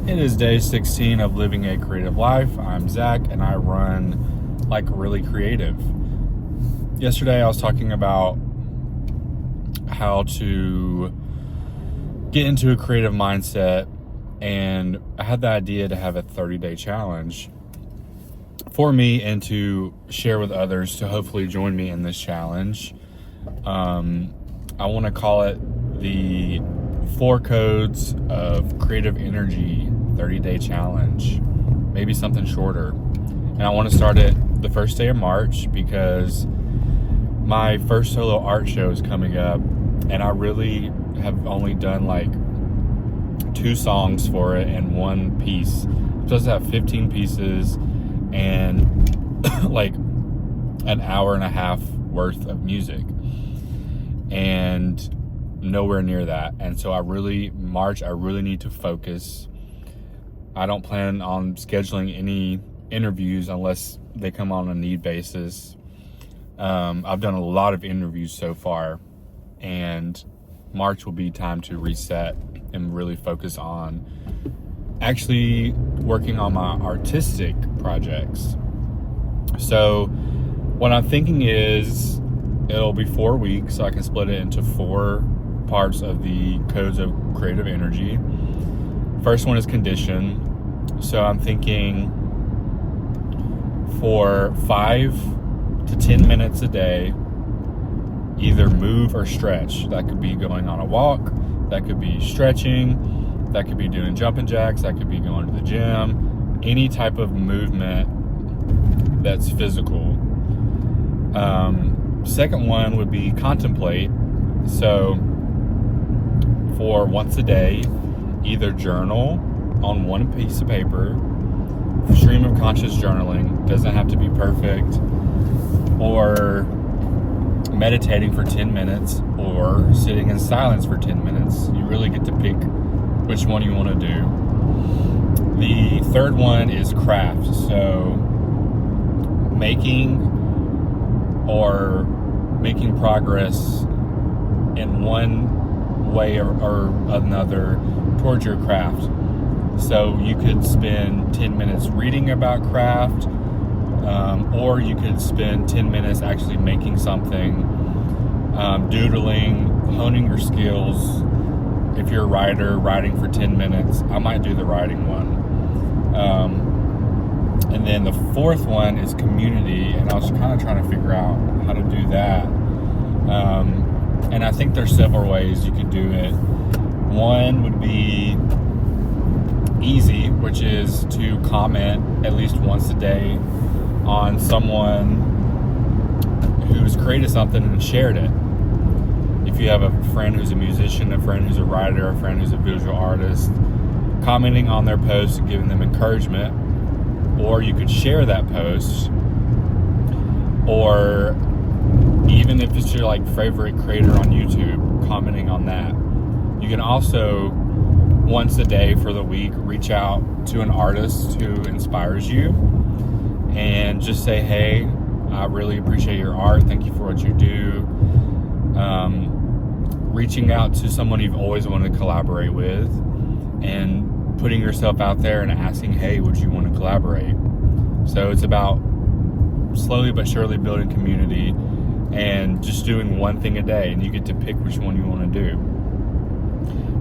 It is day 16 of Living a Creative Life. I'm Zach, and I run Like Really Creative. Yesterday, I was talking about how to get into a creative mindset, and I had the idea to have a 30-day challenge for me and to share with others to hopefully join me in this challenge. I want to call it the 4 Codes of Creative Energy 30-day challenge, maybe something shorter. And I want to start it the first day of March because my first solo art show is coming up, and I really have only done like 2 songs for it and 1 piece. I'm supposed to have 15 pieces and like an hour and a half worth of music, and nowhere near that. And so March, I really need to focus. I don't plan on scheduling any interviews unless they come on a need basis. I've done a lot of interviews so far, and March will be time to reset and really focus on actually working on my artistic projects. So what I'm thinking is it'll be 4 weeks, so I can split it into 4 parts of the Codes of Creative Energy. First one is condition. So I'm thinking for 5 to 10 minutes a day, either move or stretch. That could be going on a walk, that could be stretching, that could be doing jumping jacks, that could be going to the gym, any type of movement that's physical. Second one would be contemplate. So for once a day, either journal on 1 piece of paper, stream of conscious journaling, doesn't have to be perfect, or meditating for 10 minutes, or sitting in silence for 10 minutes. You really get to pick which one you want to do. The third one is craft. So making progress in one way or another towards your craft. So you could spend 10 minutes reading about craft, or you could spend 10 minutes actually making something, doodling, honing your skills. If you're a writer, writing for 10 minutes, I might do the writing one. And then the fourth one is community, and I was kind of trying to figure out how to do that. And I think there's several ways you could do it. One would be easy, which is to comment at least once a day on someone who's created something and shared it. If you have a friend who's a musician, a friend who's a writer, a friend who's a visual artist, commenting on their posts and giving them encouragement. Or you could share that post, or even if it's your like favorite creator on YouTube, commenting on that. You can also once a day for the week reach out to an artist who inspires you and just say, hey, I really appreciate your art, thank you for what you do. Reaching out to someone you've always wanted to collaborate with and putting yourself out there and asking, hey, would you want to collaborate? So it's about slowly but surely building community and just doing one thing a day, and you get to pick which one you want to do.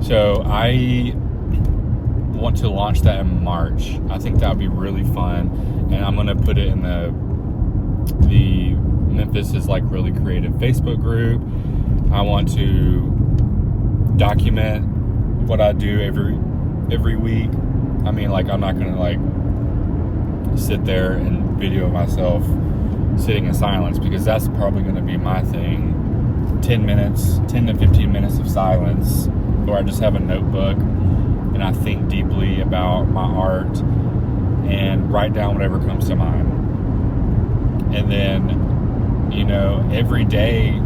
So I want to launch that in March. I think that would be really fun, and I'm going to put it in the Memphis is Like Really Creative Facebook group. I want to document what I do every week. I mean, like, I'm not going to like sit there and video myself sitting in silence, because that's probably going to be my thing. 10 to 15 minutes of silence, where I just have a notebook and I think deeply about my art and write down whatever comes to mind. And then, you know, every day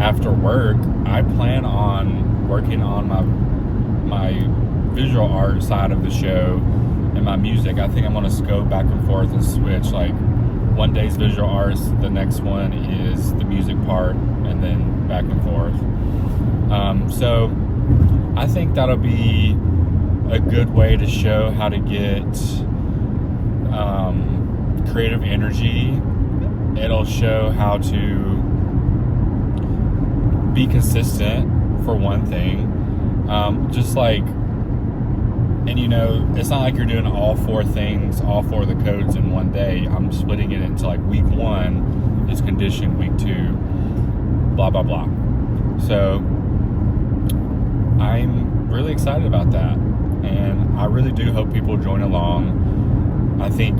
after work, I plan on working on my visual art side of the show and my music. I think I'm going to go back and forth and switch, like one day's visual arts, the next one is the music part, and then back and forth. So I think that'll be a good way to show how to get creative energy. It'll show how to be consistent, for one thing. Just like, and you know, it's not like you're doing all four of the codes in one day. I'm splitting it into like week 1 is condition, week 2, blah, blah, blah. So I'm really excited about that. And I really do hope people join along. I think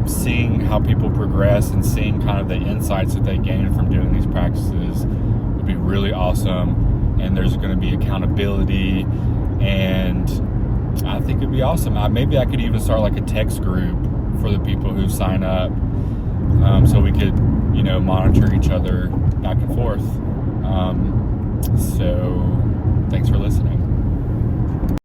seeing how people progress and seeing kind of the insights that they gain from doing these practices would be really awesome. And there's going to be accountability, and I think it'd be awesome. Maybe I could even start like a text group for the people who sign up, so we could, you know, monitor each other back and forth. So thanks for listening.